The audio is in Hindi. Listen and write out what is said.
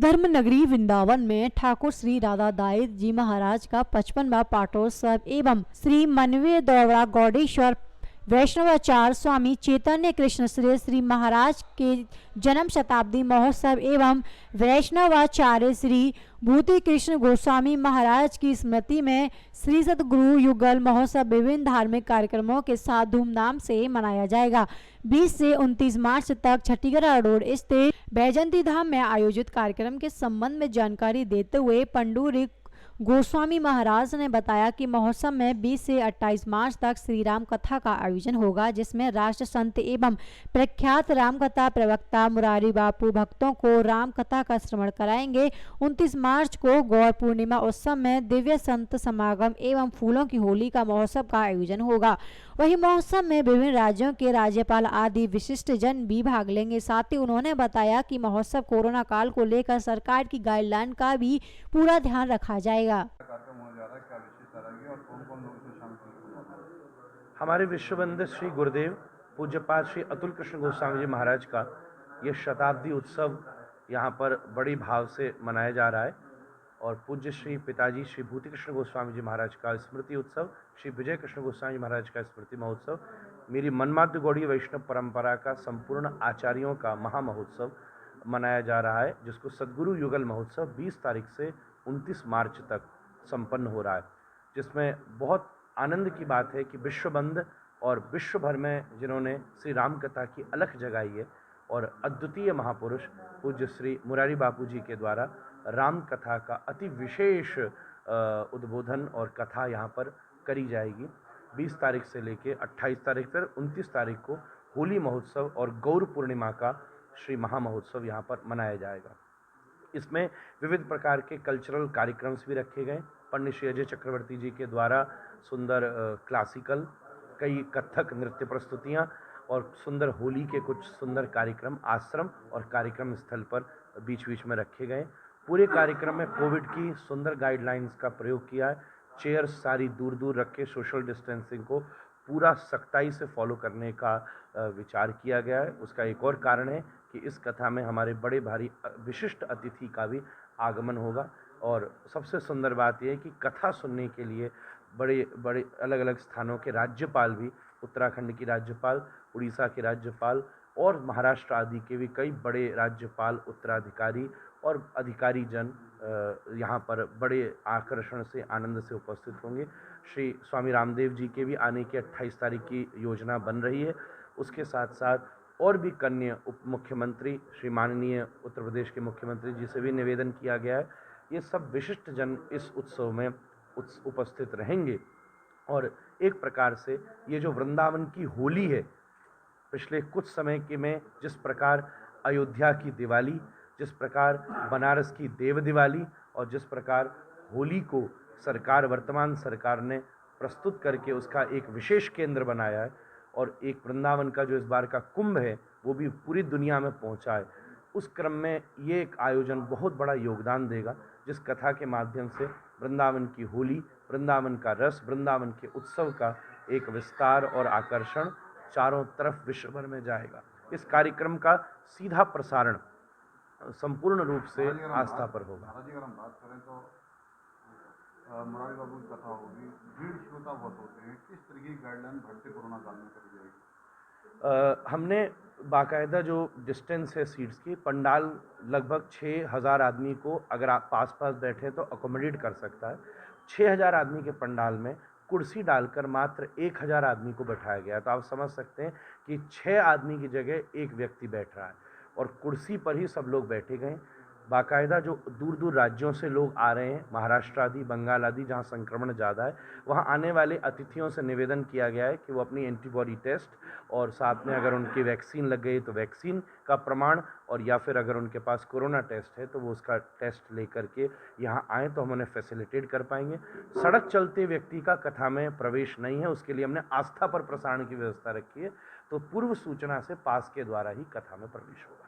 धर्म नगरी वृंदावन में ठाकुर श्री राधा दाई जी महाराज का 55वां पाठोत्सव एवं श्री मनवे दौरा गौडेश्वर वैष्णवाचार्य स्वामी चैतन्य कृष्ण श्री महाराज के जन्म शताब्दी महोत्सव एवं वैष्णवाचार्य श्री भूति कृष्ण गोस्वामी महाराज की स्मृति में श्री सतगुरु युगल महोत्सव विभिन्न धार्मिक कार्यक्रमों के साथ धूमधाम से मनाया जाएगा। 20 से 29 मार्च तक छठीगढ़ रोड स्थित बैजंती धाम में आयोजित कार्यक्रम के संबंध में जानकारी देते हुए पंडूरी गोस्वामी महाराज ने बताया कि महोत्सव में 20 से 28 मार्च तक श्री राम कथा का आयोजन होगा, जिसमें राष्ट्र संत एवं प्रख्यात राम कथा प्रवक्ता मुरारी बापू भक्तों को राम कथा का श्रवण कराएंगे। 29 मार्च को गौर पूर्णिमा उत्सव में दिव्य संत समागम एवं फूलों की होली का महोत्सव का आयोजन होगा। वहीं महोत्सव में विभिन्न राज्यों के राज्यपाल आदि विशिष्ट जन भी भाग लेंगे। साथ ही उन्होंने बताया कि महोत्सव कोरोना काल को लेकर सरकार की गाइडलाइन का भी पूरा ध्यान रखा जाएगा। हमारे विश्ववंद्य श्री गुरुदेव पूज्यपाद श्री अतुल कृष्ण गोस्वामी जी महाराज का ये शताब्दी उत्सव यहाँ पर बड़ी भाव से मनाया जा रहा है और पूज्य श्री पिताजी श्री भूति कृष्ण गोस्वामी जी महाराज का स्मृति उत्सव, श्री विजय कृष्ण गोस्वामी जी महाराज का स्मृति महोत्सव, मेरी मनमाद्य गौड़ीय वैष्णव परंपरा का संपूर्ण आचार्यों का महामहोत्सव मनाया जा रहा है, जिसको सद्गुरु युगल महोत्सव 20 तारीख से 29 मार्च तक संपन्न हो रहा है। जिसमें बहुत आनंद की बात है कि विश्वबंद और विश्व भर में जिन्होंने श्री राम कथा की अलख जगाई है और अद्वितीय महापुरुष पूज्य श्री मुरारी बापू जी के द्वारा राम कथा का अति विशेष उद्बोधन और कथा यहाँ पर करी जाएगी। 20 तारीख से लेकर 28 तारीख तक 29 तारीख को होली महोत्सव और गौर पूर्णिमा का श्री महामहोत्सव यहाँ पर मनाया जाएगा। इसमें विविध प्रकार के कल्चरल कार्यक्रम्स भी रखे गए। पंडित श्री अजय चक्रवर्ती जी के द्वारा सुंदर क्लासिकल, कई कथक नृत्य प्रस्तुतियाँ और सुंदर होली के कुछ सुंदर कार्यक्रम आश्रम और कार्यक्रम स्थल पर बीच बीच में रखे गए। पूरे कार्यक्रम में कोविड की सुंदर गाइडलाइंस का प्रयोग किया है। चेयर्स सारी दूर दूर रख के सोशल डिस्टेंसिंग को पूरा सख्ताई से फॉलो करने का विचार किया गया है। उसका एक और कारण है कि इस कथा में हमारे बड़े भारी विशिष्ट अतिथि का भी आगमन होगा और सबसे सुंदर बात यह है कि कथा सुनने के लिए बड़े बड़े अलग अलग स्थानों के राज्यपाल भी, उत्तराखंड की राज्यपाल, उड़ीसा के राज्यपाल और महाराष्ट्र आदि के भी कई बड़े राज्यपाल, उत्तराधिकारी और अधिकारी जन यहाँ पर बड़े आकर्षण से आनंद से उपस्थित होंगे। श्री स्वामी रामदेव जी के भी आने की 28 तारीख की योजना बन रही है। उसके साथ साथ और भी कन्या उप मुख्यमंत्री श्री माननीय उत्तर प्रदेश के मुख्यमंत्री जी से भी निवेदन किया गया है। ये सब विशिष्ट जन इस उत्सव में उपस्थित रहेंगे और एक प्रकार से ये जो वृंदावन की होली है, पिछले कुछ समय के में जिस प्रकार अयोध्या की दिवाली, जिस प्रकार बनारस की देव दिवाली और जिस प्रकार होली को सरकार, वर्तमान सरकार ने प्रस्तुत करके उसका एक विशेष केंद्र बनाया है और एक वृंदावन का जो इस बार का कुंभ है वो भी पूरी दुनिया में पहुंचा है, उस क्रम में ये एक आयोजन बहुत बड़ा योगदान देगा, जिस कथा के माध्यम से वृंदावन की होली, वृंदावन का रस, वृंदावन के उत्सव का एक विस्तार और आकर्षण चारों तरफ विश्व भर में जाएगा। इस कार्यक्रम का सीधा प्रसारण संपूर्ण रूप से आस्था पर होगा। अगर हम बात करें तो मुरारी बाबू की कथा होगी, भीड़ श्रोता बहुत होते हैं, किस तरह की गाइडलाइन बढ़ते कोरोना काल में करी जाएगी? हमने बाकायदा जो डिस्टेंस है सीट्स की, पंडाल लगभग 6000 आदमी को अगर आप पास पास बैठे तो अकोमोडेट कर सकता है। 6000 आदमी के पंडाल में कुर्सी डालकर मात्र 1000 आदमी को बैठाया गया। तो आप समझ सकते हैं कि 6 आदमी की जगह एक व्यक्ति बैठ रहा है और कुर्सी पर ही सब लोग बैठे गए। बाकायदा जो दूर दूर राज्यों से लोग आ रहे हैं, महाराष्ट्र आदि, बंगाल आदि, जहां संक्रमण ज़्यादा है, वहां आने वाले अतिथियों से निवेदन किया गया है कि वो अपनी एंटीबॉडी टेस्ट और साथ में अगर उनकी वैक्सीन लग गई तो वैक्सीन का प्रमाण, और या फिर अगर उनके पास कोरोना टेस्ट है तो वो उसका टेस्ट लेकर के यहाँ आएँ तो हम उन्हें फैसिलिटेट कर पाएंगे। सड़क चलते व्यक्ति का कथा में प्रवेश नहीं है, उसके लिए हमने आस्था पर प्रसारण की व्यवस्था रखी है, तो पूर्व सूचना से पास के द्वारा ही कथा में प्रवेश होगा।